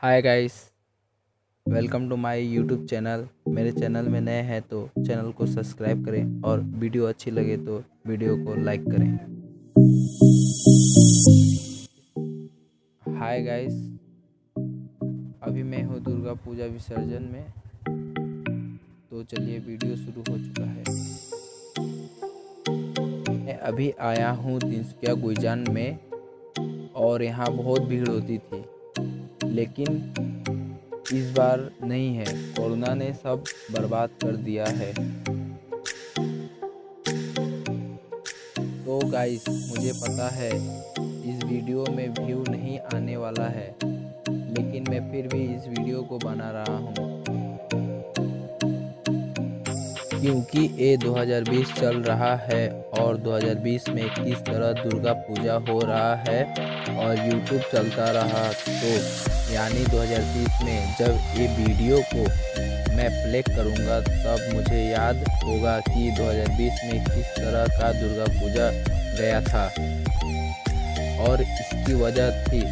Hi guys, welcome to my YouTube channel. मेरे channel में नए हैं तो चैनल को सब्सक्राइब करें और वीडियो अच्छी लगे तो वीडियो को लाइक करें। हाय गाइस, अभी मैं हूँ दुर्गा पूजा विसर्जन में। तो चलिए वीडियो शुरू हो चुका है। मैं अभी आया हूँ तिनसुकिया गुईजान में और यहाँ बहुत भीड़ होती थी, लेकिन इस बार नहीं है। कोरोना ने सब बर्बाद कर दिया है। तो गाइस, मुझे पता है इस वीडियो में व्यू नहीं आने वाला है, लेकिन मैं फिर भी इस वीडियो को बना रहा हूँ क्योंकि ये 2020 चल रहा है और 2020 में किस तरह दुर्गा पूजा हो रहा है और यूट्यूब चलता रहा, तो यानी 2030 में जब ये वीडियो को मैं प्ले करूँगा तब मुझे याद होगा कि 2020 में किस तरह का दुर्गा पूजा गया था। और इसकी वजह थी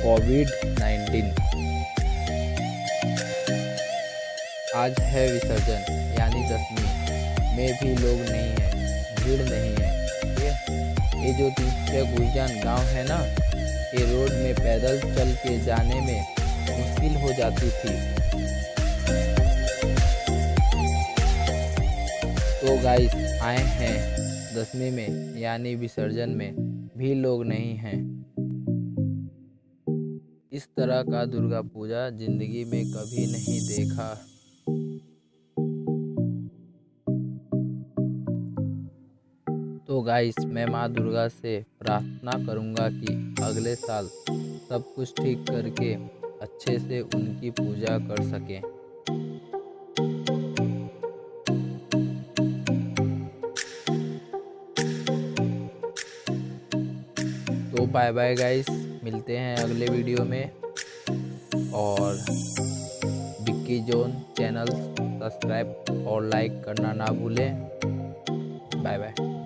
कोविड-19। आज है विसर्जन यानी 10वीं में भी लोग नहीं है, भीड़ नहीं है। ठीक है, ये जो तिनसुकिया गुईजान गांव है ना, ये रोड में पैदल चल के जाने में मुश्किल हो जाती थी। तो गाइस, आए हैं 10वीं में यानी विसर्जन में भी लोग नहीं हैं। इस तरह का दुर्गा पूजा जिंदगी में कभी नहीं देखा। तो गाइस, मैं माँ दुर्गा से प्रार्थना करूँगा कि अगले साल सब कुछ ठीक करके अच्छे से उनकी पूजा कर सकें। तो बाय बाय गाइस, मिलते हैं अगले वीडियो में। और विक्की जोन चैनल सब्सक्राइब और लाइक करना ना भूलें। Bye bye.